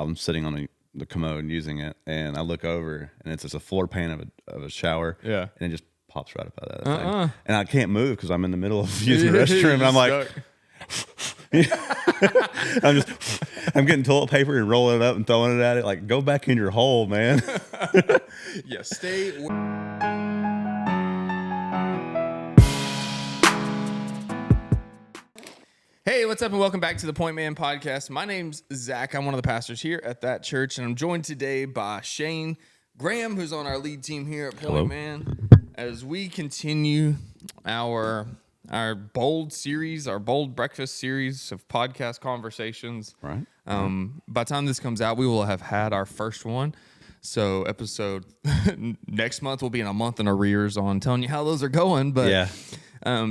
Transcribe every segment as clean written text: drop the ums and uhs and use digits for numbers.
I'm sitting on the commode using it, and I look over, and it's just a floor pan of a shower. Yeah. And it just pops right up out of that thing. And I can't move because I'm in the middle of using the restroom, You're and I'm like, I'm getting toilet paper and rolling it up and throwing it at it. Like, go back in your hole, man. Yeah, stay. Hey, what's up, and welcome back to the Pointman Podcast. My name's Zach. I'm one of the pastors here at That.church, and I'm joined today by Shane Graham, who's on our lead team here at Pointman, as we continue our bold series, our bold breakfast series of podcast conversations. Right. By the time this comes out, we will have had our first one. So episode next month will be in a month in arrears on telling you how those are going. But Yeah.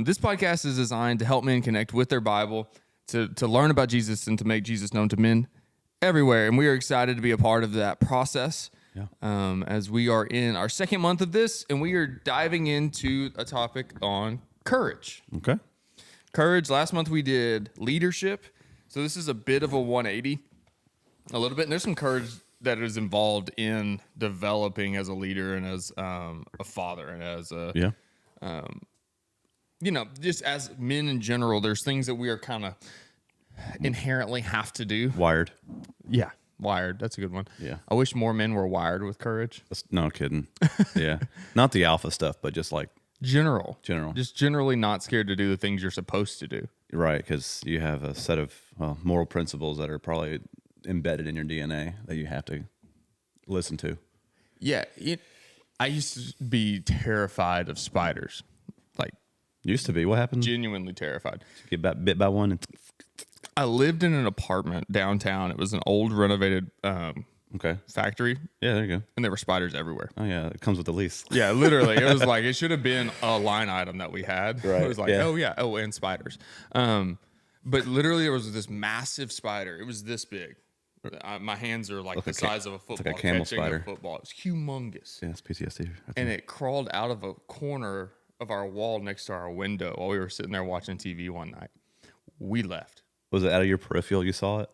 This podcast is designed to help men connect with their Bible, to learn about Jesus, and to make Jesus known to men everywhere. And we are excited to be a part of that process. Yeah. As we are in our second month of this, and we are diving into a topic on courage. Okay. Courage. Last month we did leadership. So this is a bit of a 180, a little bit. And there's some courage that is involved in developing as a leader and as a father and as a, just as men in general. There's things that we are kind of inherently have to do. Wired. Yeah. Wired. That's a good one. Yeah. I wish more men were wired with courage. No kidding. Yeah. Not the alpha stuff, but just like General. Just generally not scared to do the things you're supposed to do. right, because you have a set of moral principles that are probably embedded in your DNA that you have to listen to. Yeah. I used to be terrified of spiders. Like, Used to be. What happened? genuinely terrified. Get bit by one. And I lived in an apartment downtown. It was an old renovated okay. factory, Yeah, there you go. and there were spiders everywhere. Oh, yeah. It comes with the lease. Yeah, literally. It was like, it should have been a line item that we had. Right, It was like, yeah. and spiders. But literally there was this massive spider. It was this big. My hands are like the size of a football. like a camel catching spider. A football. It was humongous. Yeah, it's PTSD. And it crawled out of a corner of our wall next to our window while we were sitting there watching TV one night. We left. Was it out of your peripheral you saw it?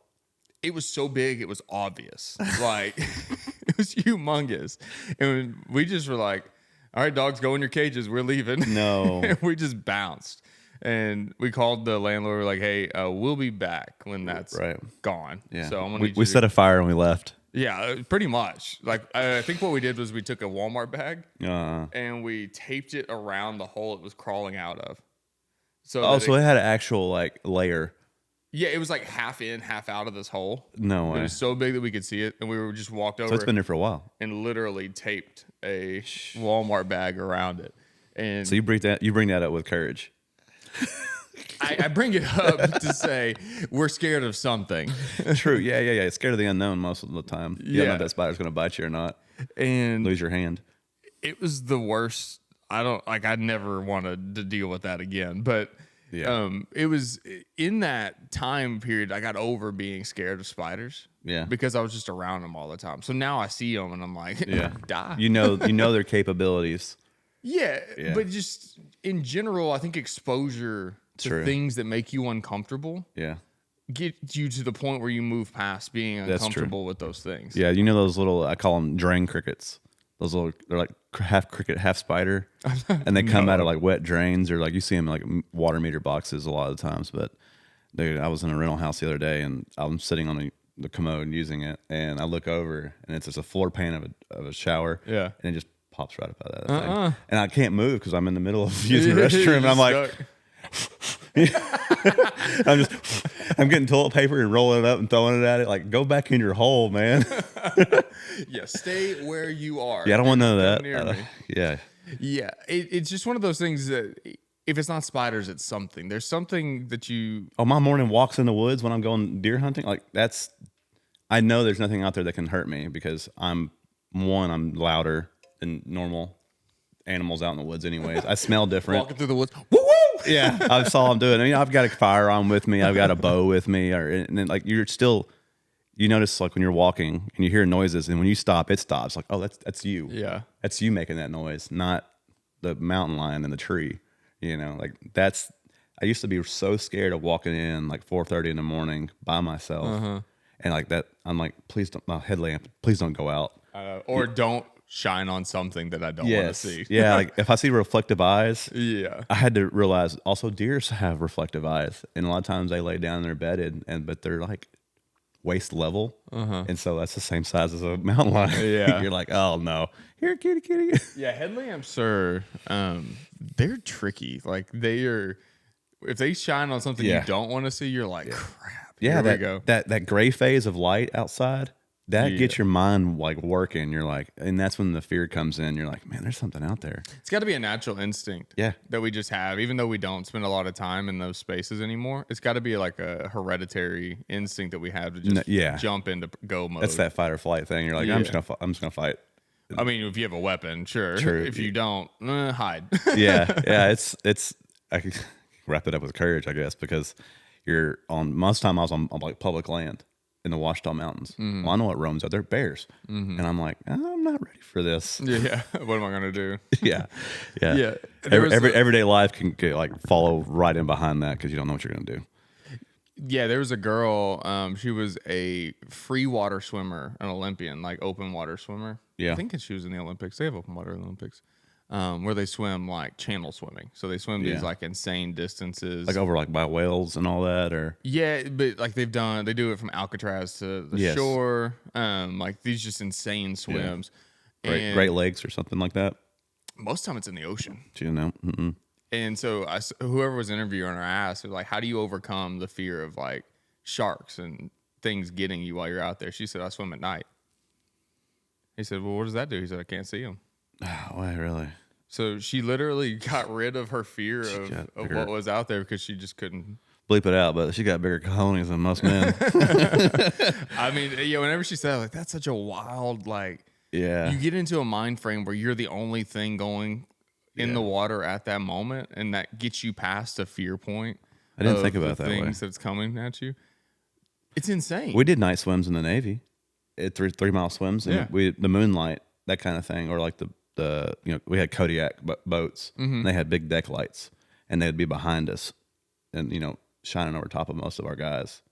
It was so big, it was obvious. Like, it was humongous. And we just were like, all right, dogs, go in your cages. We're leaving. No. And we just bounced. And we called the landlord. We're like, hey, we'll be back when that's gone. Yeah. So I'm gonna we set a fire and we left. Yeah, pretty much. Like, I think what we did was we took a Walmart bag Uh, and we taped it around the hole it was crawling out of. So it had an actual like layer. yeah, it was like half in, half out of this hole. No It way. was so big that we could see it, and we were just walked over. So it's been there for a while. And literally taped a Walmart bag around it. And So you bring that up with courage. I bring it up to say we're scared of something. True. Yeah. Scared of the unknown most of the time. You don't know if that spider's going to bite you or not. And Lose your hand. it was the worst. I never wanted to deal with that again. But it was in that time period I got over being scared of spiders. Yeah. Because I was just around them all the time. So now I see them and I'm like, die. You know their capabilities. Yeah, but just in general, I think exposure to things that make you uncomfortable get you to the point where you move past being uncomfortable with those things. Yeah, you know those little, I call them drain crickets. Those little, they're like half cricket, half spider, and they come out of like wet drains, or like you see them in like water meter boxes a lot of the times. But dude, I was in a rental house the other day, and I'm sitting on the commode using it, and I look over, and it's just a floor pan of a shower, and it just pops right up out of that thing. And I can't move because I'm in the middle of using the restroom, and I'm like, I'm getting toilet paper and rolling it up and throwing it at it. Like, go back in your hole, man. Yeah, stay where you are. Yeah, I don't want none of that. Near me. Yeah. It's just one of those things that if it's not spiders, it's something. There's something that you. Oh, my morning walks in the woods when I'm going deer hunting, like I know there's nothing out there that can hurt me because I'm louder than normal animals out in the woods anyways. I smell different. Walking through the woods. Woo woo! Yeah, I saw them doing it. I mean, I've got a firearm with me. I've got a bow with me. And then like you notice like when you're walking and you hear noises, and when you stop, it stops. Like, oh, that's you. Yeah. That's you making that noise, not the mountain lion in the tree. You know, like I used to be so scared of walking in like 4:30 in the morning by myself. And like that, I'm like, please don't, my headlamp, please don't go out. Or don't shine on something that I don't want to see. Yeah, like if I see reflective eyes, Yeah. I had to realize also deers have reflective eyes, and a lot of times they lay down and they're bedded, but they're like waist level, and so that's the same size as a mountain lion. Yeah. You're like, oh no, here, kitty. Yeah, headlamps are they're tricky. Like they are, if they shine on something you don't want to see, you're like, crap. Yeah, Here we go. that gray phase of light outside. That gets your mind like working. You're like, and that's when the fear comes in. You're like, man, there's something out there. It's got to be a natural instinct. Yeah. That we just have, even though we don't spend a lot of time in those spaces anymore. It's got to be like a hereditary instinct that we have to just jump into go mode. That's that fight or flight thing. You're like, I'm just gonna fight. I mean, if you have a weapon, sure. If you don't, hide. yeah. It's. I can wrap it up with courage, I guess, because you're on. Most time I was on like public land in the Ouachita Mountains. Well, I know what roams out there, bears, and I'm like, I'm not ready for this. Yeah, what am I gonna do? Yeah. Everyday life can like follow right in behind that because you don't know what you're gonna do. Yeah, there was a girl. She was a free water swimmer, an Olympian, like open water swimmer. Yeah, I think she was in the Olympics. They have open water in the Olympics. Where they swim like channel swimming. So they swim these like insane distances. Like over like by whales and all that, or yeah, but like they do it from Alcatraz to the shore. Like these just insane swims. Yeah. Great Lakes or something like that. Most of the time it's in the ocean. Do you know? Mm-mm. And so whoever was interviewing her asked, like, how do you overcome the fear of like sharks and things getting you while you're out there? She said, I swim at night. He said, well, what does that do? He said, I can't see them. Oh, why really? So she literally got rid of her fear of what was out there because she just couldn't bleep it out. But she got bigger cojones than most men. I mean, whenever she said like that's such a wild you get into a mind frame where you're the only thing going in the water at that moment, and that gets you past a fear point. I didn't think about that way. Things that's coming at you. It's insane. We did night swims in the Navy, 3 mile swims, and the moonlight, that kind of thing, or like the we had Kodiak boats, and they had big deck lights, and they'd be behind us, and shining over top of most of our guys.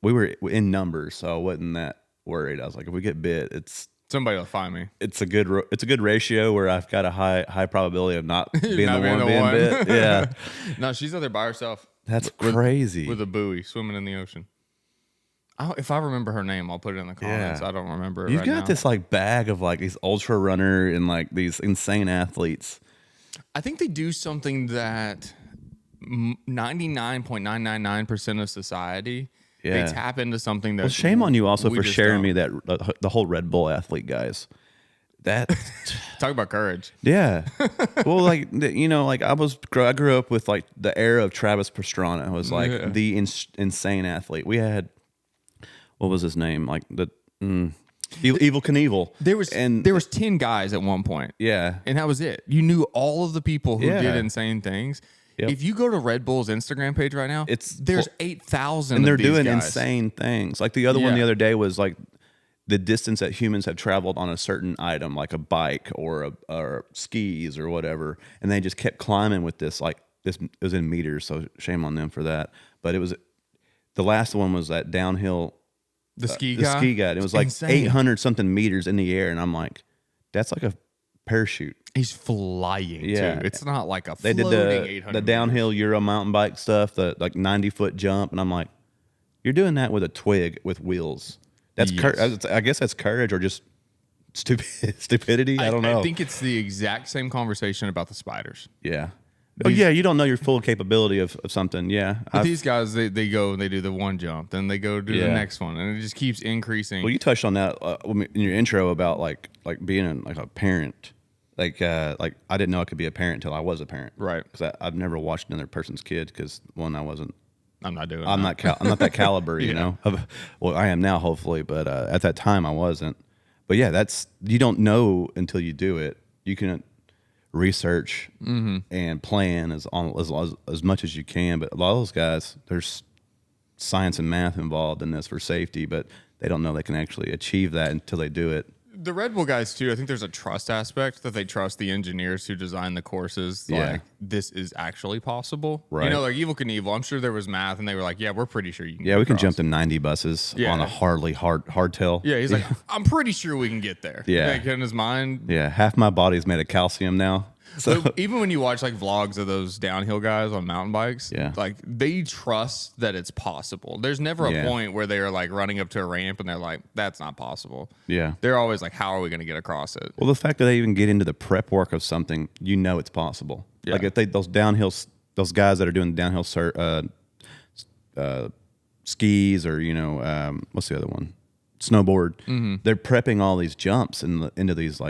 We were in numbers, so I wasn't that worried. I was like, if we get bit, somebody will find me. It's a good ratio where I've got a high probability of not being the one being bit. Yeah. No, she's out there by herself. That's crazy. With a buoy swimming in the ocean. If I remember her name, I'll put it in the comments. Yeah. I don't remember it. You've got this like bag of like these ultra runner and like these insane athletes. I think they do something that 99.999% of society they tap into something that. Well, shame on you also for sharing me that the whole Red Bull athlete guys. That talk about courage. Yeah. Well, like like I grew up with like the era of Travis Pastrana was like the insane athlete. We had. What was his name? Like the Evil Knievel. There was 10 guys at one point. Yeah, and that was it. You knew all of the people who did insane things. Yep. If you go to Red Bull's Instagram page right now, there's 8,000, and they're doing insane things. Like the other one the other day was like the distance that humans have traveled on a certain item, like a bike or skis or whatever, and they just kept climbing with this. Like this, it was in meters, so shame on them for that. But it was the last one was that downhill. The ski guy? And it was like 800 something meters in the air. And I'm like, that's like a parachute. He's flying too. It's not like a floating 800 They did the downhill Euro mountain bike stuff, the like 90-foot jump. And I'm like, you're doing that with a twig with wheels. That's I guess that's courage or just stupidity. I don't know. I think it's the exact same conversation about the spiders. Yeah. You don't know your full capability of something. Yeah. But these guys, they go and they do the one jump, then they go do the next one, and it just keeps increasing. Well, you touched on that in your intro about like being a parent. Like I didn't know I could be a parent until I was a parent. Right. Because I've never watched another person's kid because one, I'm not not that caliber, you know. Well, I am now, hopefully, but at that time I wasn't. But yeah, you don't know until you do it. You can research and plan as much as you can, but a lot of those guys, there's science and math involved in this for safety, but they don't know they can actually achieve that until they do it. The Red Bull guys too, I think there's a trust aspect that they trust the engineers who design the courses. Yeah. Like, this is actually possible. Right. You know, like Evel Knievel, I'm sure there was math and they were like, yeah, we're pretty sure you can Yeah, get we can across. jump to 90 buses on a hardtail. Yeah, he's like, I'm pretty sure we can get there. Yeah. Like, in his mind. Yeah, half my body is made of calcium now. So So even when you watch like vlogs of those downhill guys on mountain bikes, Yeah. like they trust that it's possible. There's never a Yeah. point where they are like running up to a ramp and they're like, that's not possible. yeah. They're always like, how are we going to get across it? Well, the fact that they even get into the prep work of something, you know it's possible. Yeah. Like if those guys that are doing downhill skis or what's the other one, snowboard. Mm-hmm. They're prepping all these jumps into these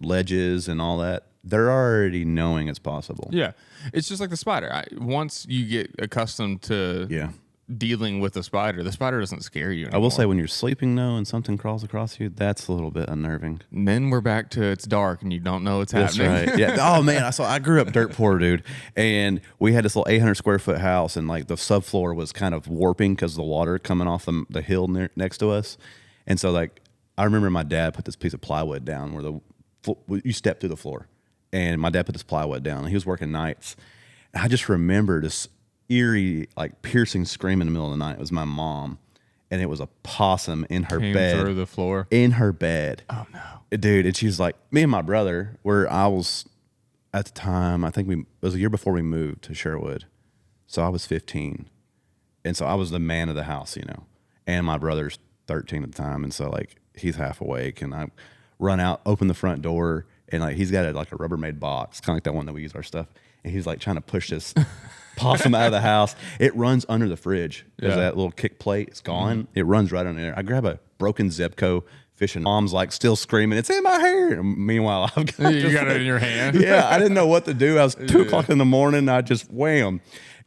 ledges and all that. They're already knowing it's possible. Yeah. It's just like the spider. Once you get accustomed to Yeah. dealing with the spider doesn't scare you anymore. I will say when you're sleeping though and something crawls across you, that's a little bit unnerving. And then we're back to it's dark and you don't know what's That's happening. right. Yeah. Oh man, I grew up dirt poor, dude, and we had this little 800 square foot house, and like the subfloor was kind of warping because of the water coming off the hill next to us, and so like I remember my dad put this piece of plywood down where you step through the floor, and my dad put this plywood down, and he was working nights, and I just remember this eerie, like piercing scream in the middle of the night. It was my mom, and it was a possum in her Came bed. through the floor. In her bed. Oh no. Dude, and she's like, me and my brother, where I was at the time, I think it was a year before we moved to Sherwood. So I was 15. And so I was the man of the house, and my brother's 13 at the time. And so like he's half awake, and I run out, open the front door, and like he's got a Rubbermaid box, kind of like that one that we use our stuff. And he's like trying to push this possum out of the house. It runs under the fridge. There's that little kick plate. It's gone. It runs right under there. I grab a broken Zebco fishing. Mom's like still screaming, it's in my hair. And meanwhile, I've got You got it in your hand. Yeah, I didn't know what to do. I was 2 o'clock in the morning. I just wham.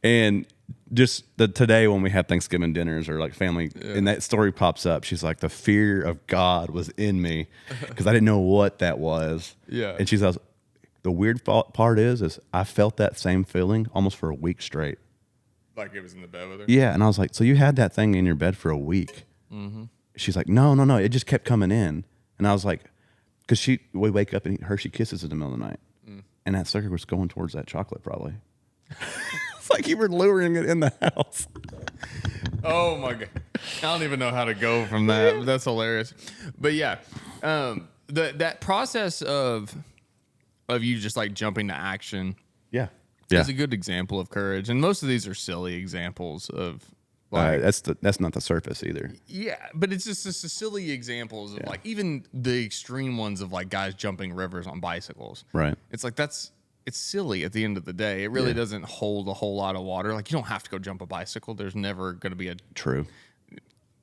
And just today when we have Thanksgiving dinners or like family, and that story pops up, she's like, the fear of God was in me because I didn't know what that was. Yeah. And she says, the weird part is I felt that same feeling almost for a week straight. Like it was in the bed with her. Yeah. And I was like, so you had that thing in your bed for a week? Mm-hmm. She's like, no. It just kept coming in. And I was like, because we wake up and Hershey Kisses in the middle of the night. And that sucker was going towards that chocolate probably. It's like you were luring it in the house. Oh my God. I don't even know how to go from that. That's hilarious. But yeah, that process of you just like jumping to action Yeah. is a good example of courage. And most of these are silly examples of like, That's not the surface either. yeah, but it's just silly examples of like even the extreme ones of like guys jumping rivers on bicycles. Right. It's like it's silly at the end of the day. It really doesn't hold a whole lot of water. Like you don't have to go jump a bicycle. There's never going to be True.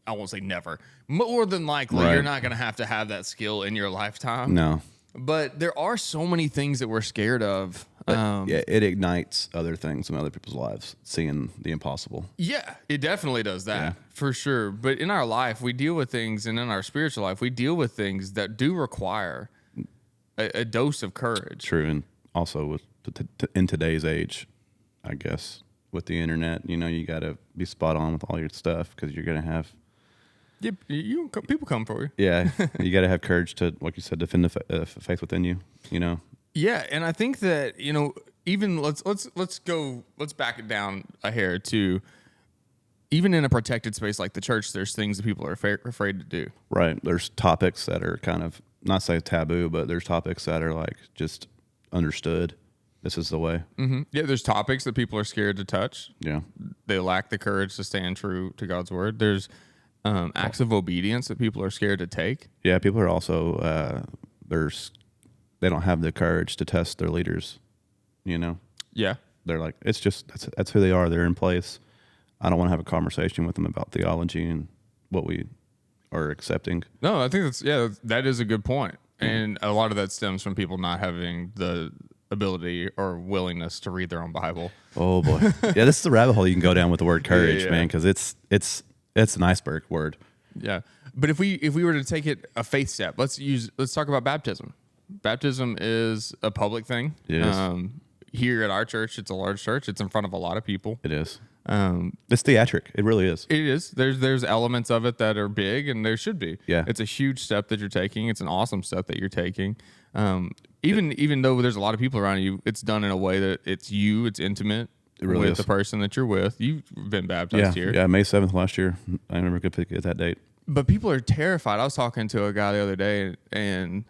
I won't say never. More than likely, you're not going to have that skill in your lifetime. No. But there are so many things that we're scared of. Yeah, it ignites other things in other people's lives, seeing the impossible. Yeah, it definitely does that, for sure. But in our life, we deal with things, and in our spiritual life, we deal with things that do require a dose of courage. True, and also with in today's age, I guess, with the internet, you got to be spot on with all your stuff because you're going to have... Yeah, people come for you. Yeah, you got to have courage to, like you said, defend the faith within you. Yeah, and I think that even let's back it down a hair to even in a protected space like the church. There's things that people are afraid to do. Right. There's topics that are kind of not say taboo, but there's topics that are like just understood. This is the way. Mm-hmm. Yeah, there's topics that people are scared to touch. Yeah, They lack the courage to stand true to God's word. There's acts of obedience that people are scared to take. yeah. People are also they don't have the courage to test their leaders. Yeah. They're like, it's just that's who they are. They're in place. I don't want to have a conversation with them about theology and what we are accepting. No, I think that is a good point. And a lot of that stems from people not having the ability or willingness to read their own Bible. Oh boy, yeah. This is the rabbit hole you can go down with the word courage, Yeah. man, because it's an iceberg word. Yeah. But if we were to take it a faith step, let's talk about baptism. Baptism is a public thing. It is. Here at our church, it's a large church. It's in front of a lot of people. It is. It's theatric. It really is. It is. There's elements of it that are big, and there should be. Yeah. It's a huge step that you're taking. It's an awesome step that you're taking. Even though there's a lot of people around you, it's done in a way that it's you. It's intimate really with is. the person that you're with. You've been baptized here. Yeah, May 7th last year. I never could forget that date. But people are terrified. I was talking to a guy the other day, and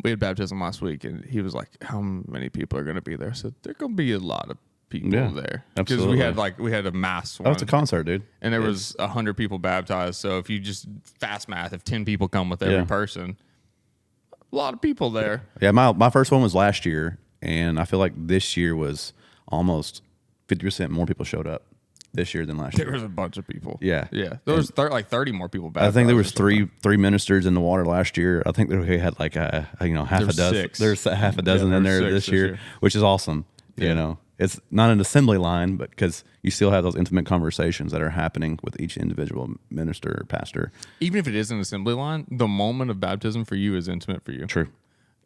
we had baptism last week, and he was like, "How many people are going to be there?" I said, "There's going to be a lot of people there because absolutely. we had a mass one. Oh, it's a concert, dude. And there was 100 people baptized. So if you just fast math, if 10 people come with every person, a lot of people there. Yeah, my first one was last year, and I feel like this year was almost 50% more people showed up this year than last year. There was a bunch of people. Yeah. There was like 30 more people baptized. I think there was three ministers in the water last year. I think we had like half a dozen. Six. There's half a dozen in there this year, which is awesome. Yeah. You know, it's not an assembly line, but because you still have those intimate conversations that are happening with each individual minister or pastor. Even if it is an assembly line, the moment of baptism for you is intimate for you. True.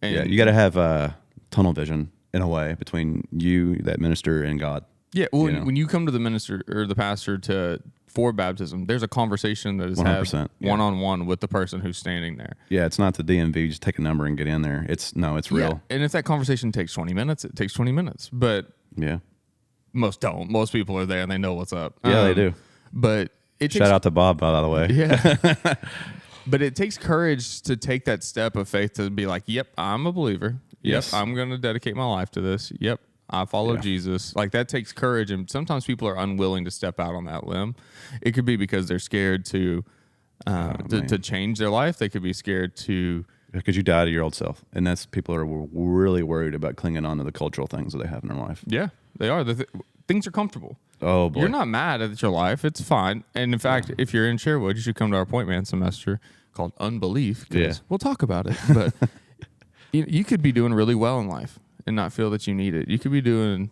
And Yeah, you got to have tunnel vision in a way between you, that minister, and God. Yeah, well, when you come to the minister or the pastor for baptism, there's a conversation that is 100%, had one-on-one with the person who's standing there. Yeah, it's not the DMV. Just take a number and get in there. It's real. Yeah. And if that conversation takes 20 minutes, it takes 20 minutes. But Yeah. most don't. Most people are there and they know what's up. Yeah, they do. But it Shout out to Bob, by the way. Yeah. But it takes courage to take that step of faith to be like, yep, I'm a believer. Yep, Yes. I'm going to dedicate my life to this. Yep, I follow Jesus. Like that takes courage. And sometimes people are unwilling to step out on that limb. It could be because they're scared to change their life. They could be scared to... Because you die to your old self. And that's people are really worried about clinging on to the cultural things that they have in their life. Yeah, they are. Things are comfortable. Oh, boy. You're not mad at your life. It's fine. And in fact, if you're in Sherwood, you should come to our Pointman semester called Unbelief. Yeah. We'll talk about it. But you could be doing really well in life and not feel that you need it. You could be doing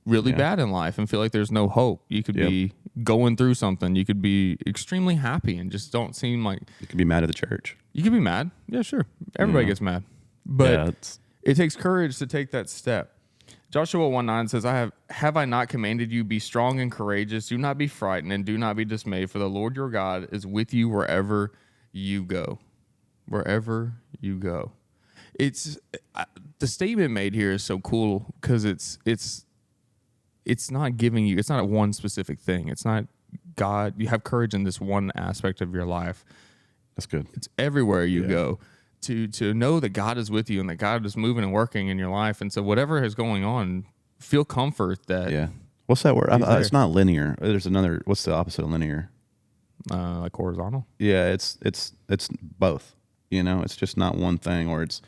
really bad in life and feel like there's no hope. You could be going through something. You could be extremely happy and just don't seem like... You could be mad at the church. You could be mad. Yeah, sure. Everybody gets mad. But it takes courage to take that step. Joshua 1:9 says, have I not commanded you, be strong and courageous, do not be frightened and do not be dismayed, for the Lord your God is with you wherever you go. Wherever you go. It's the statement made here is so cool because it's not giving you, it's not one specific thing. It's not God. You have courage in this one aspect of your life. That's good. It's everywhere you go. To know that God is with you and that God is moving and working in your life. And so whatever is going on, feel comfort that... Yeah. What's that word? It's not linear. There's another... What's the opposite of linear? Like horizontal? Yeah, it's both. You know, it's just not one thing, or it's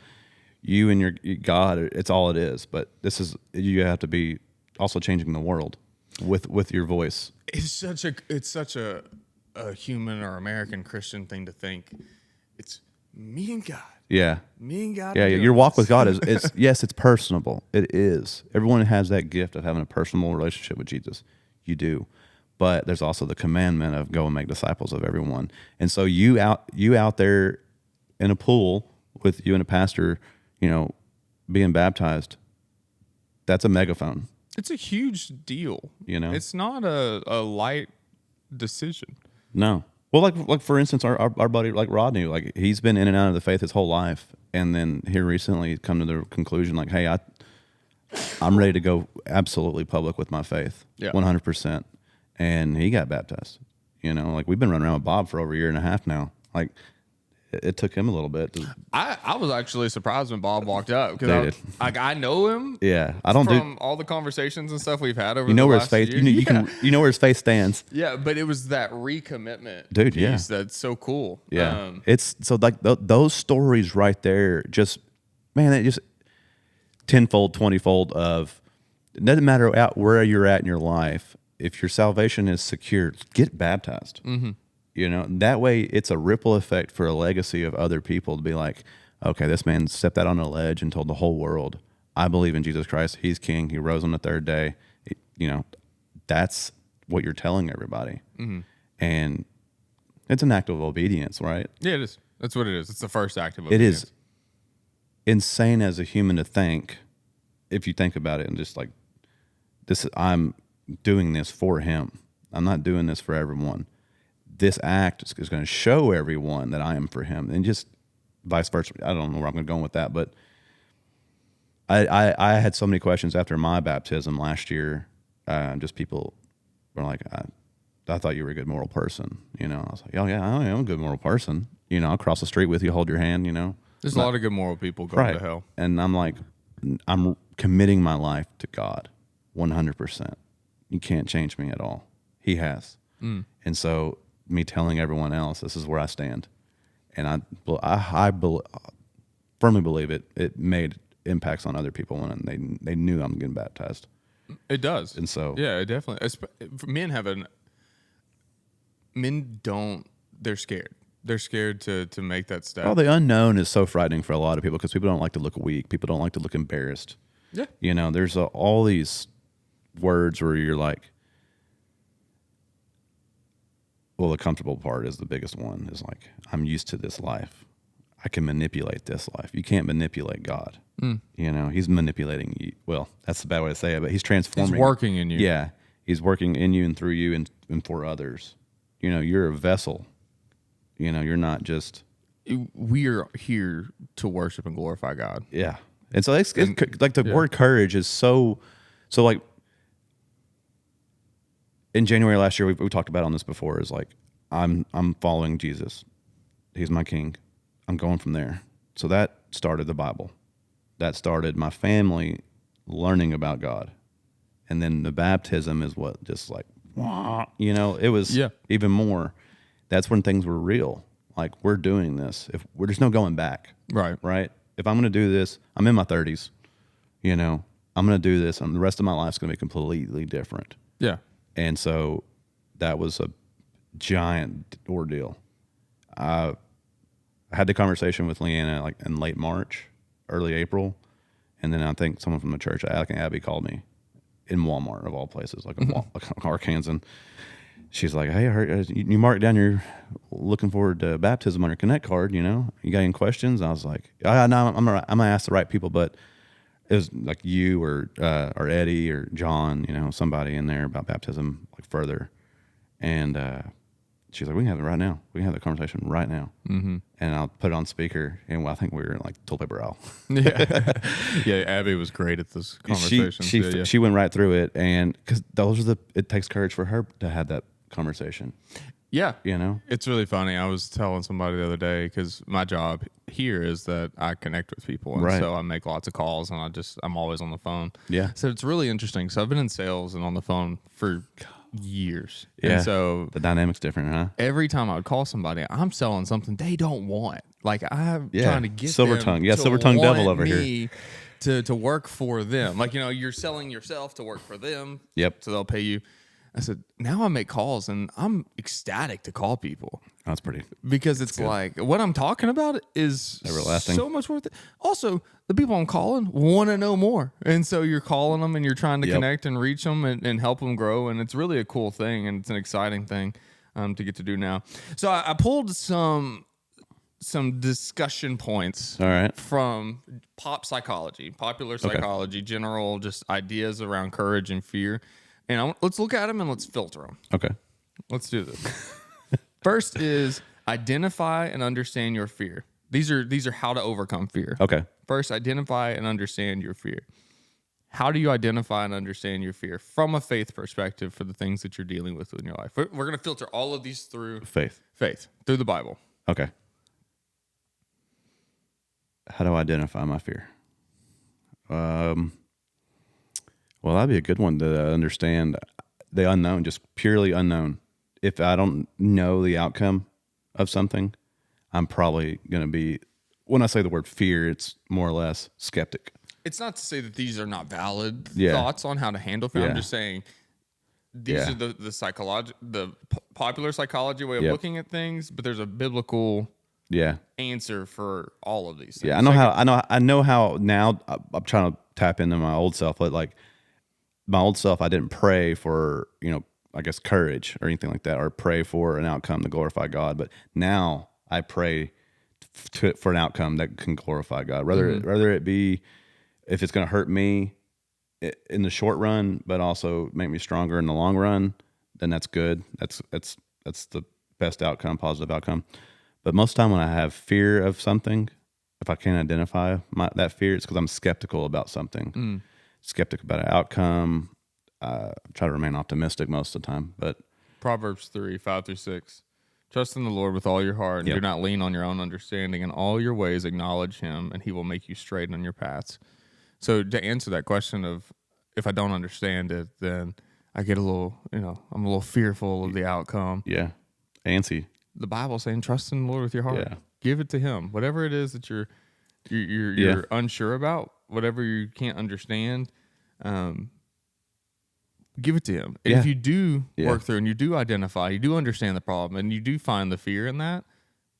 you and your God. It's all it is. But this is... You have to be also changing the world with your voice. It's such a human or American Christian thing to think. It's... me and God. Yeah. Me and God. Yeah, your walk with God is yes, it's personable. It is. Everyone has that gift of having a personal relationship with Jesus. You do. But there's also the commandment of go and make disciples of everyone. And so you out there in a pool with you and a pastor, being baptized, that's a megaphone. It's a huge deal. It's not a light decision. No. Well, like for instance, our buddy like Rodney, like he's been in and out of the faith his whole life, and then here recently he's come to the conclusion like, hey, I'm ready to go absolutely public with my faith, 100%, and he got baptized. Like we've been running around with Bob for over a year and a half now. Like it took him a little bit. I was actually surprised when Bob walked up because I know him. Yeah, I don't from all the conversations and stuff we've had over. Where the his faith. year. You know where his faith stands. Yeah, but it was that recommitment, dude. Piece that's so cool. Yeah, it's so like those stories right there. Just man, it just tenfold, 20-fold of. It doesn't matter where you're at in your life. If your salvation is secure, get baptized. Mm-hmm. That way it's a ripple effect for a legacy of other people to be like, okay, this man stepped out on a ledge and told the whole world, I believe in Jesus Christ. He's king. He rose on the third day. That's what you're telling everybody. Mm-hmm. And it's an act of obedience, right? Yeah, it is. That's what it is. It's the first act of obedience. It is insane as a human to think, if you think about it and just like this, I'm doing this for him. I'm not doing this for everyone. This act is going to show everyone that I am for him, and just vice versa. I don't know where I'm going to go with that, but I had so many questions after my baptism last year. Just people were like, I thought you were a good moral person. I was like, oh yeah, I am a good moral person. I'll cross the street with you, hold your hand. There's a lot of good moral people going to hell. And I'm like, I'm committing my life to God 100%. You can't change me at all. He has. And so me telling everyone else, this is where I stand. And I firmly believe it made impacts on other people when they knew I'm getting baptized. It does. And so. Yeah, it definitely. Men don't, they're scared. They're scared to make that step. Oh, the unknown is so frightening for a lot of people because people don't like to look weak. People don't like to look embarrassed. Yeah. There's all these words where you're like, well, the comfortable part is the biggest one, is like, I'm used to this life. I can manipulate this life. You can't manipulate God. He's manipulating you. Well, that's the bad way to say it, but he's transforming. He's working in you. Yeah. He's working in you and through you and for others. You're a vessel. You're not just. We are here to worship and glorify God. Yeah. And so it's like the word courage is so like in January last year, we talked about on this before, is like, I'm following Jesus. He's my king. I'm going from there. So that started the Bible. That started my family learning about God. And then the baptism is what just like, it was even more. That's when things were real. Like, we're doing this. If there's no going back. Right. If I'm going to do this, I'm in my 30s. I'm going to do this, and the rest of my life's going to be completely different. Yeah. And so that was a giant ordeal. I had the conversation with Leanna like in late March, early April, and then I think someone from the church, Abby, called me in Walmart of all places, like Arkansas. She's like, "Hey, I heard you marked down you're looking forward to baptism on your Connect card. You got any questions?" I was like, "No, I'm gonna ask the right people," but it was like you or Eddie or John, somebody in there about baptism, like further. And she's like, "We can have it right now. We can have the conversation right now." Mm-hmm. And I'll put it on speaker, and I think we were in like toilet paper aisle. Yeah. Abby was great at this conversation. She went right through it, and because it takes courage for her to have that conversation. Yeah. It's really funny. I was telling somebody the other day, because my job here is that I connect with people. And so I make lots of calls, and I'm always on the phone. Yeah. So it's really interesting. So I've been in sales and on the phone for years. Yeah. And so the dynamic's different, huh? Every time I would call somebody, I'm selling something they don't want. Like, I'm trying to get silver them tongue. Yeah, to silver tongue want devil over me here. To work for them. Like, you're selling yourself to work for them. Yep. So they'll pay you. I said, now I make calls, and I'm ecstatic to call people. That's pretty. Because it's like, what I'm talking about is everlasting. So much worth it. Also, the people I'm calling want to know more. And so you're calling them, and you're trying to connect and reach them and help them grow. And it's really a cool thing, and it's an exciting thing to get to do now. So I pulled some discussion points from popular psychology, general just ideas around courage and fear. And let's look at them and let's filter them. Okay. Let's do this. First is identify and understand your fear. These are how to overcome fear. Okay. First, identify and understand your fear. How do you identify and understand your fear from a faith perspective for the things that you're dealing with in your life? We're going to filter all of these through faith, through the Bible. Okay. How do I identify my fear? Well, that'd be a good one to understand the unknown, just purely unknown. If I don't know the outcome of something, I'm probably going to be, when I say the word fear, it's more or less skeptic. It's not to say that these are not valid thoughts on how to handle fear. I'm just saying these are the popular psychology way of looking at things, but there's a biblical answer for all of these things. Yeah, I know how now I'm trying to tap into my old self, but like my old self, I didn't pray for, I guess courage or anything like that, or pray for an outcome to glorify God. But now I pray for an outcome that can glorify God, whether it be if it's going to hurt me in the short run, but also make me stronger in the long run, then that's good. That's the best outcome, positive outcome. But most of the time when I have fear of something, if I can't identify that fear, it's because I'm skeptical about something. Skeptical about an outcome. Try to remain optimistic most of the time. But Proverbs 3:5-6. Trust in the Lord with all your heart, and do not lean on your own understanding. In all your ways acknowledge him, and he will make you straight on your paths. So to answer that question of if I don't understand it, then I get a little, I'm a little fearful of the outcome. Yeah. Antsy. The Bible's saying trust in the Lord with your heart. Yeah. Give it to him. Whatever it is that you're unsure about, whatever you can't understand, give it to him. And if you do work through and you do identify, you do understand the problem, and you do find the fear in that,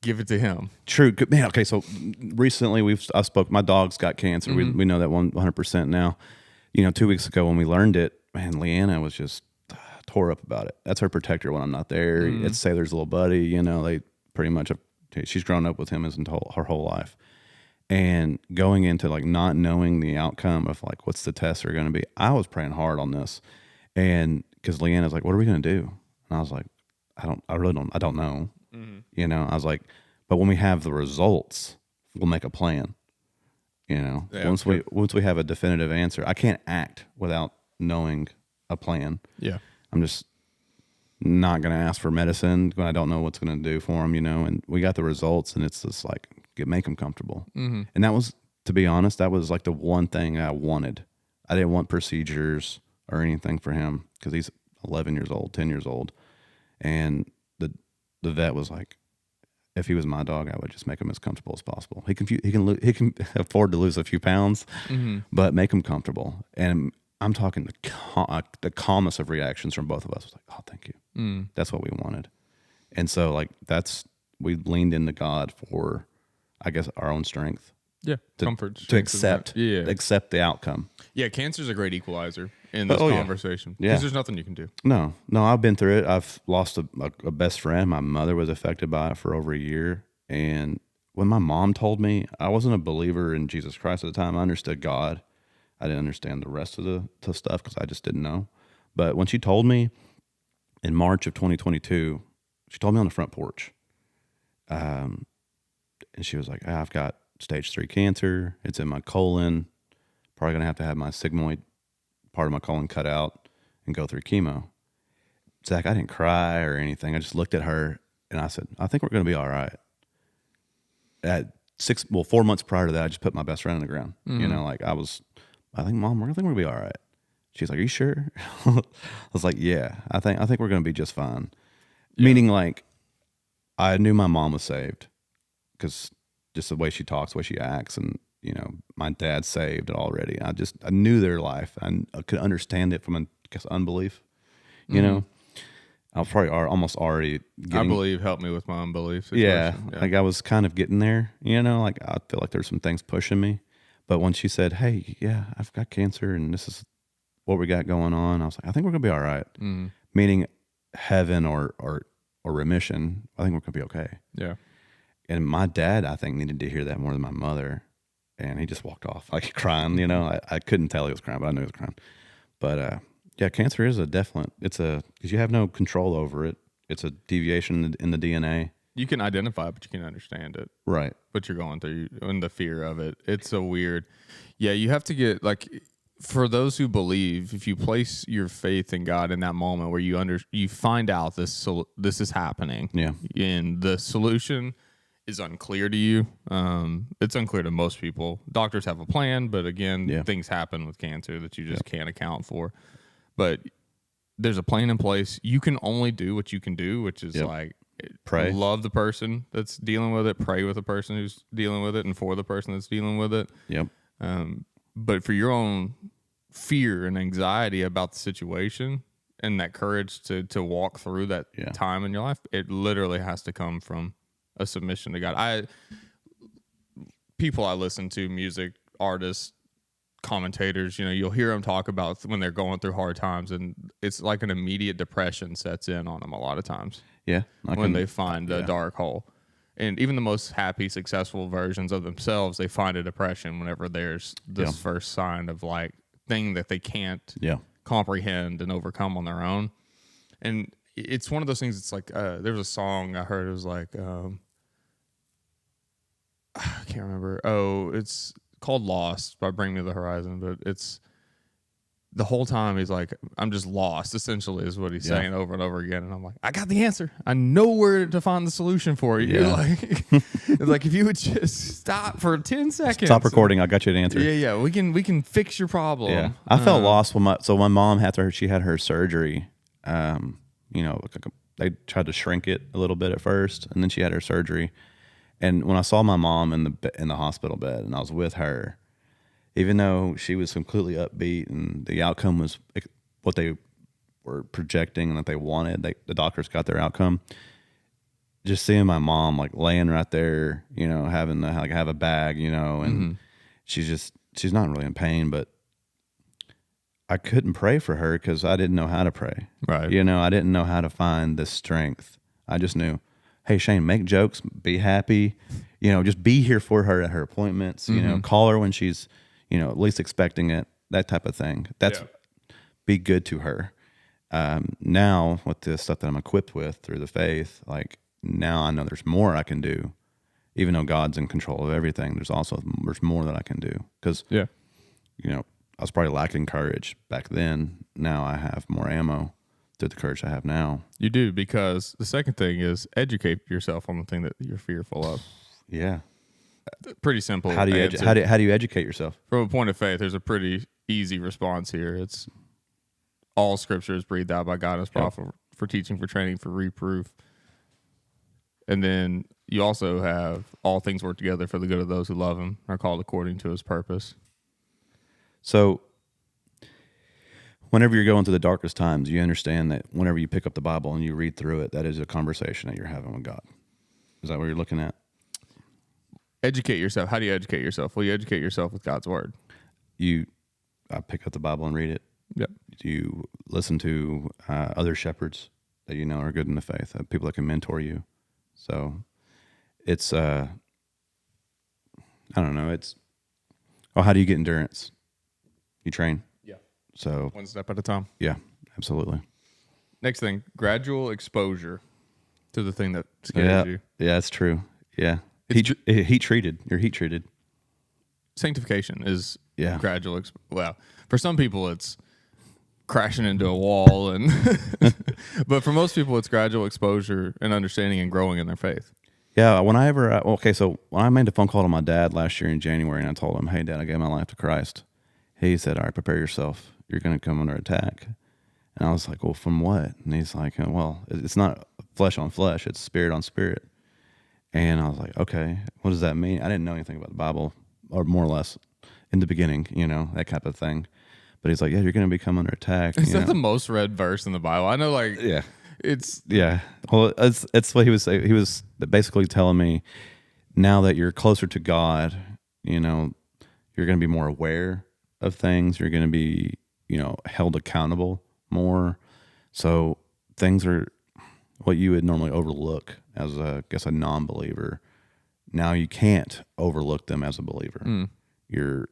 give it to him. True. Good, man. Okay. So recently I spoke, my dog's got cancer. We know that 100% now. 2 weeks ago when we learned it, man, Leanna was just tore up about it. That's her protector when I'm not there. It's Sailor's little buddy. They pretty much she's grown up with him her whole life. And going into like not knowing the outcome of like what's the tests are going to be, I was praying hard on this, and because Leanna's like, "What are we going to do?" And I was like, I don't know. I was like, but when we have the results, we'll make a plan. Once we have a definitive answer, I can't act without knowing a plan. Yeah. I'm just not going to ask for medicine when I don't know what's going to do for them, and we got the results, and it's just like, make them comfortable. And that was, to be honest, that was like the one thing I wanted. I didn't want procedures or anything for him because he's 11 years old, 10 years old. And the vet was like, if he was my dog, I would just make him as comfortable as possible. He can afford to lose a few pounds, but make him comfortable. And I'm talking the calmest of reactions from both of us was like, "Oh, thank you." That's what we wanted. And so like we leaned into God for, I guess, our own strength. Yeah, comfort. To accept the outcome. Yeah, cancer's a great equalizer in this conversation. Yeah. Because there's nothing you can do. No, I've been through it. I've lost a best friend. My mother was affected by it for over a year. And when my mom told me, I wasn't a believer in Jesus Christ at the time. I understood God. I didn't understand the rest of the stuff because I just didn't know. But when she told me in March of 2022, she told me on the front porch. And she was like, I've got stage 3 cancer. It's in my colon. Probably going to have my sigmoid part of my colon cut out and go through chemo. Zach, I didn't cry or anything. I just looked at her and I said, I think we're going to be all right. At 4 months prior to that, I just put my best friend on the ground. I think, Mom, I think we'll be all right. She's like, are you sure? I was like, yeah, I think we're going to be just fine. Yeah. Meaning like, I knew my mom was saved because just the way she talks, the way she acts, and my dad's saved already. I knew their life. I could understand it from unbelief. I was probably almost already I believe helped me with my unbelief situation. Yeah, like I was kind of getting there. Like I feel like there's some things pushing me. But when she said, "Hey, yeah, I've got cancer, and this is what we got going on," I was like, "I think we're gonna be all right." Meaning heaven or remission. I think we're gonna be okay. Yeah. And my dad, I think, needed to hear that more than my mother, and he just walked off like crying. I couldn't tell he was crying, but I knew he was crying. But cancer is because you have no control over it. It's a deviation in the DNA. You can identify it, but you can't understand it. Right. But you're going through and the fear of it. It's so weird. Yeah, you have to get for those who believe, if you place your faith in God in that moment where you find out this is happening. Yeah. And the solution is unclear to you. It's unclear to most people. Doctors have a plan, but again, things happen with cancer that you just can't account for. But there's a plan in place. You can only do what you can do, which is pray, love the person that's dealing with it, pray with the person who's dealing with it, and for the person that's dealing with it. Yep. But for your own fear and anxiety about the situation and that courage to walk through that time in your life, it literally has to come from a submission to God. People I listen to, music artists, commentators, you'll hear them talk about when they're going through hard times, and it's like an immediate depression sets in on them a lot of times. Yeah. When they find a dark hole. And even the most happy, successful versions of themselves, they find a depression whenever there's this first sign of thing that they can't Yeah. comprehend and overcome on their own. And it's one of those things. It's like there was a song I heard. It was like I can't remember. Oh, it's called "Lost" by Bring Me the Horizon. But it's the whole time he's like, "I'm just lost." Essentially, is what he's saying over and over again. And I'm like, I got the answer. I know where to find the solution for you. Yeah. Like, it's like if you would just stop for 10 seconds. Stop recording. I got you an answer. Yeah. We can fix your problem. Yeah. I felt lost when my mom she had her surgery. They tried to shrink it a little bit at first, and then she had her surgery. And when I saw my mom in the hospital bed, and I was with her, even though she was completely upbeat and the outcome was what they were projecting and that they wanted, the doctors got their outcome. Just seeing my mom like laying right there, having to have a bag, and she's not really in pain, but I couldn't pray for her because I didn't know how to pray. Right. I didn't know how to find the strength. I just knew, hey, Shane, make jokes, be happy, just be here for her at her appointments, call her when she's, at least expecting it, that type of thing. Be good to her. Now with the stuff that I'm equipped with through the faith, like now I know there's more I can do, even though God's in control of everything. There's more that I can do because, I was probably lacking courage back then. Now I have more ammo through the courage I have now. You do, because the second thing is educate yourself on the thing that you're fearful of. Yeah. Pretty simple. How do you educate yourself? From a point of faith, there's a pretty easy response here. It's all scripture is breathed out by God and is profitable for teaching, for training, for reproof. And then you also have all things work together for the good of those who love him, are called according to his purpose. So whenever you're going through the darkest times, you understand that whenever you pick up the Bible and you read through it, that is a conversation that you're having with God. Is that what you're looking at? Educate yourself. How do you educate yourself? Well, you educate yourself with God's word. I pick up the Bible and read it. Yep. You listen to other shepherds that are good in the faith, people that can mentor you. So it's, I don't know. How do you get endurance? You train. Yeah. So one step at a time. Yeah, absolutely. Next thing, gradual exposure to the thing that scares you. Yeah, that's true. Yeah. Heat treated. You're heat treated. Sanctification is gradual. For some people, it's crashing into a wall, but for most people, it's gradual exposure and understanding and growing in their faith. Yeah. When I made a phone call to my dad last year in January, and I told him, "Hey, Dad, I gave my life to Christ." He said, "All right, prepare yourself. You're going to come under attack." And I was like, "Well, from what?" And he's like, "Well, it's not flesh on flesh; it's spirit on spirit." And I was like, "Okay, what does that mean?" I didn't know anything about the Bible, or more or less in the beginning, that type of thing. But he's like, "Yeah, you're going to become under attack." Is that the most read verse in the Bible? I know, it's Well, it's what he was saying. He was basically telling me, now that you're closer to God, you're going to be more aware of things. You're going to be, held accountable more. So things are what you would normally overlook as a non-believer. Now you can't overlook them as a believer. You're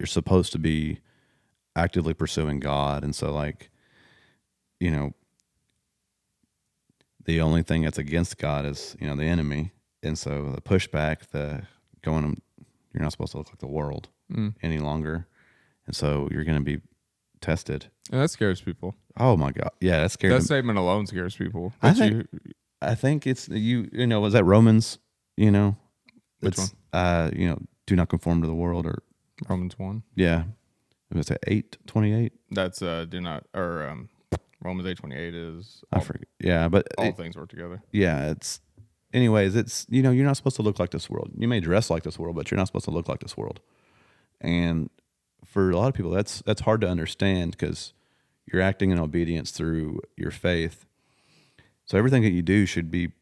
supposed to be actively pursuing God. And so the only thing that's against God is, the enemy. And so the pushback, you're not supposed to look like the world any longer. And so you're going to be tested. And that scares people. Oh my God. Yeah. That scares That statement alone scares people. I think it's, was that Romans, Which one? Do not conform to the world, or Romans 1. Yeah. Was it 8:28? That's Romans 8:28 is I forget. Yeah, but all things work together. Yeah, it's you're not supposed to look like this world. You may dress like this world, but you're not supposed to look like this world. And for a lot of people, that's hard to understand because you're acting in obedience through your faith. So everything that you do should be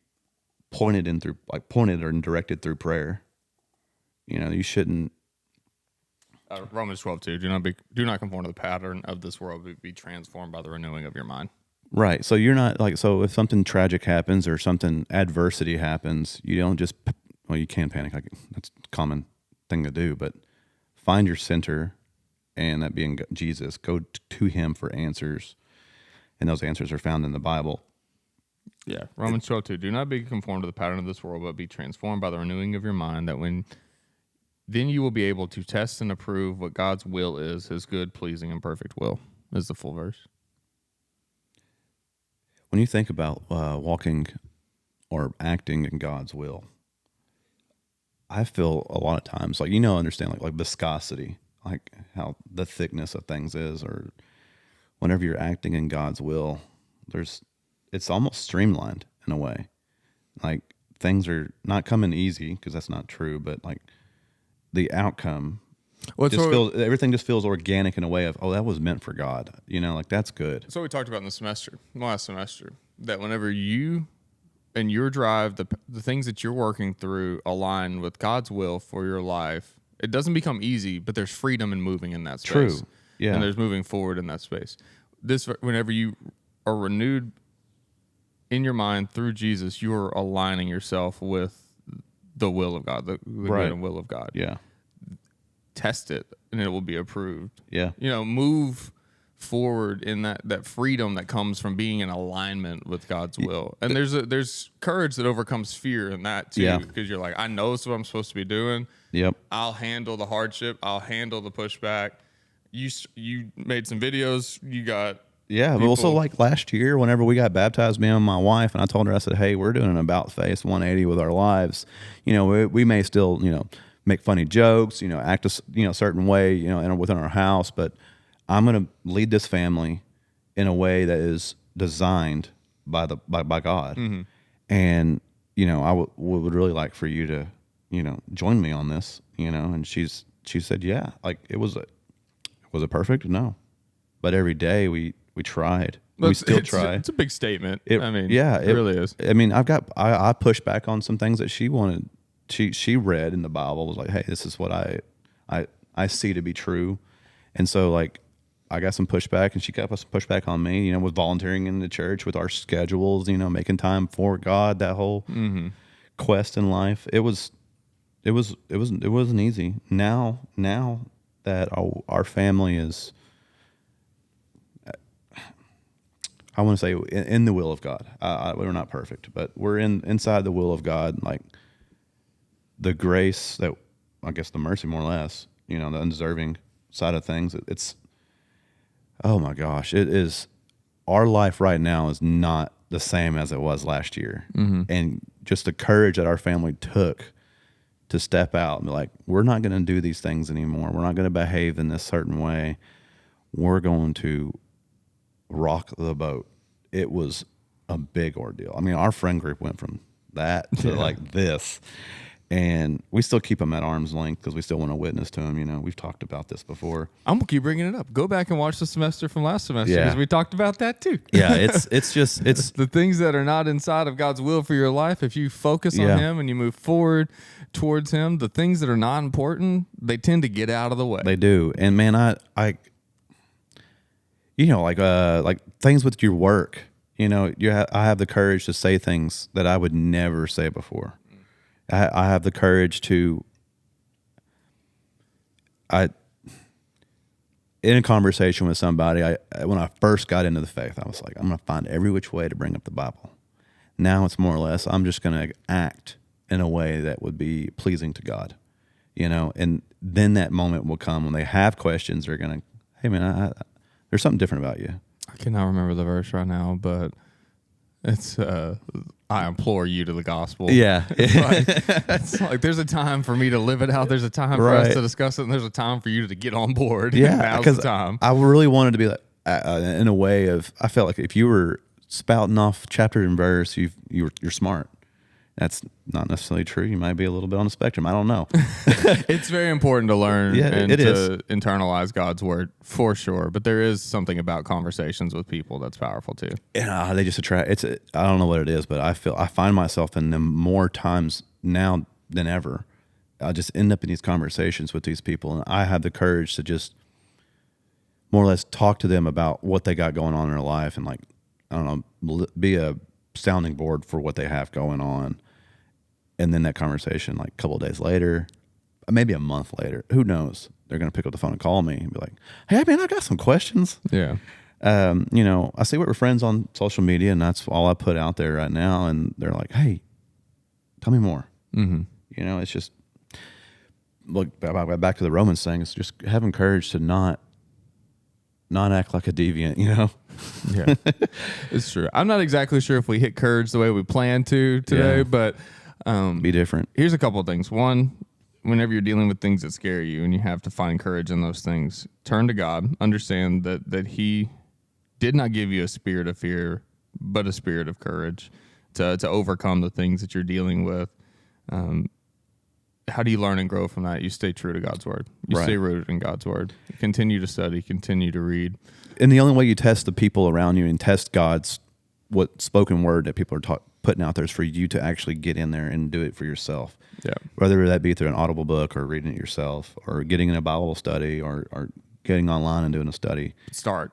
pointed or directed through prayer. You shouldn't. Romans 12:2. Do not conform to the pattern of this world, but be transformed by the renewing of your mind. Right. So you're not if something tragic happens or something adversity happens, you don't just, you can panic. That's a common thing to do, but find your center and that being Jesus. Go to him for answers, and those answers are found in the Bible. Yeah, Romans 12:2. Do not be conformed to the pattern of this world, but be transformed by the renewing of your mind, then you will be able to test and approve what God's will is, his good, pleasing, and perfect will, is the full verse. When you think about walking or acting in God's will, I feel a lot of times, like, understand like viscosity, like how the thickness of things is, or whenever you're acting in God's will, it's almost streamlined in a way. Like, things are not coming easy, because that's not true, but like the outcome everything just feels organic in a way of, that was meant for God. Like, that's good. So we talked about in the last semester, that whenever you and your drive, the things that you're working through align with God's will for your life, it doesn't become easy, but there's freedom in moving in that space. True. Yeah. And there's moving forward in that space. Whenever you are renewed in your mind through Jesus, you're aligning yourself with the will of God, the good and will of God. Yeah. Test it, and it will be approved. Yeah. Move forward in that freedom that comes from being in alignment with God's will. And there's courage that overcomes fear in that too, because you're like, I know this is what I'm supposed to be doing. Yep. I'll handle the hardship. I'll handle the pushback. You made some videos. You got but also, like, last year, whenever we got baptized, me and my wife, and I told her, I said, hey, we're doing an about-face 180 with our lives. We may still, make funny jokes, act a certain way, within our house, but I'm going to lead this family in a way that is designed by God. Mm-hmm. And, I would really like for you to, join me on this, and she said, yeah. Like, was it perfect? No. But every day we tried. We still try. It's a big statement. It really is. I mean, I pushed back on some things that she wanted. She read in the Bible, was like, hey, this is what I see to be true. And so, like, I got some pushback, and she got some pushback on me, with volunteering in the church, with our schedules, making time for God, that whole quest in life. It wasn't easy. Now that our family is, I want to say, in the will of God. We're not perfect, but we're inside the will of God. Like, the grace that, I guess, the mercy, more or less, the undeserving side of things. It's, oh my gosh, it is. Our life right now is not the same as it was last year. Mm-hmm. And just the courage that our family took to step out and be like, we're not going to do these things anymore. We're not going to behave in this certain way. We're going to rock the boat. It was a big ordeal. I mean, our friend group went from that to like this, and we still keep them at arm's length because we still want to witness to them. We've talked about this before. I'm gonna keep bringing it up. Go back and watch the semester from last semester, because we talked about that too. Yeah, it's just the things that are not inside of God's will for your life. If you focus on Him and you move forward towards Him, the things that are not important, they tend to get out of the way. They do. And man, I like things with your work, I have the courage to say things that I would never say before. I have the courage to, in a conversation with somebody, when I first got into the faith, I was like, I'm going to find every which way to bring up the Bible. Now it's more or less, I'm just going to act in a way that would be pleasing to God, and then that moment will come when they have questions. They're going to, hey man, there's something different about you. I cannot remember the verse right now, but it's I implore you to the gospel. Yeah. It's like there's a time for me to live it out. There's a time for us to discuss it, and there's a time for you to get on board. Yeah, now's the time. I really wanted to be like, in a way of, I felt like if you were spouting off chapter and verse, you're smart. That's not necessarily true. You might be a little bit on the spectrum. I don't know. It's very important to learn and it to is. internalize God's word, for sure. But there is something about conversations with people that's powerful too. Yeah, they just attract. I don't know what it is, but I find myself in them more times now than ever. I just end up in these conversations with these people, and I have the courage to just more or less talk to them about what they got going on in their life, and, like, I don't know, be a sounding board for what they have going on. And then that conversation, like, a couple of days later, maybe a month later, who knows? They're going to pick up the phone and call me and be like, hey, man, I've got some questions. Yeah. I see what we're friends on social media, and that's all I put out there right now. And they're like, hey, tell me more. Mm-hmm. It's just, look, back to the Romans thing, it's just having courage to not act like a deviant, Yeah, it's true. I'm not exactly sure if we hit courage the way we planned to today, but be different. Here's a couple of things. One, whenever you're dealing with things that scare you and you have to find courage in those things, turn to God. Understand that He did not give you a spirit of fear, but a spirit of courage to overcome the things that you're dealing with. How do you learn and grow from that? You stay true to God's word. You stay rooted in God's word. Continue to study. Continue to read. And the only way you test the people around you and test God's spoken word that people are putting out there is for you to actually get in there and do it for yourself. Yeah. Whether that be through an audible book or reading it yourself or getting in a Bible study or getting online and doing a study. Start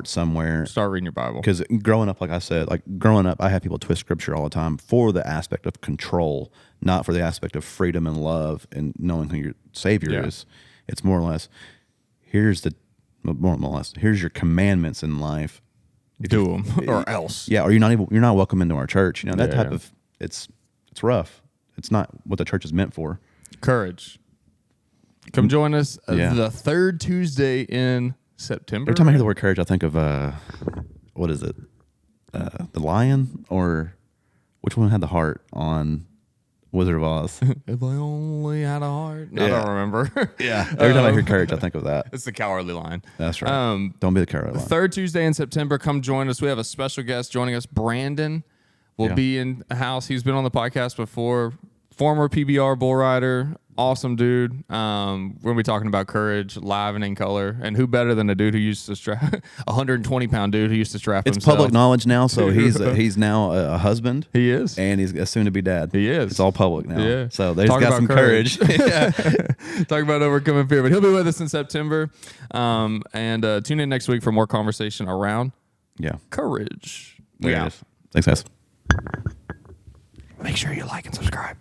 somewhere. Start reading your Bible. Because growing up, like I said, I have people twist scripture all the time for the aspect of control, not for the aspect of freedom and love and knowing who your Savior is. It's more or less, here's your commandments in life. Do them or else. Yeah, or you're not welcome into our church. That type of, it's rough. It's not what the church is meant for. Courage. Come join us the third Tuesday in September. Every time I hear the word courage, I think of, what is it? The lion, or which one had the heart on Wizard of Oz? If I only had a heart. I don't remember. Every time I hear courage, I think of that. It's the Cowardly Lion. That's right. Don't be the Cowardly Lion. Third Tuesday in September, come join us. We have a special guest joining us. Brandon will be in the house. He's been on the podcast before. Former PBR bull rider. Awesome dude. We're going to be talking about courage, live and in color. And who better than a dude who used to strap, 120-pound dude who used to strap himself. It's public knowledge now, so he's now a husband. He is. And he's a soon-to-be dad. He is. It's all public now. Yeah. So they've got some courage. Talk about overcoming fear. But he'll be with us in September. And tune in next week for more conversation around courage. Thanks, guys. Make sure you like and subscribe.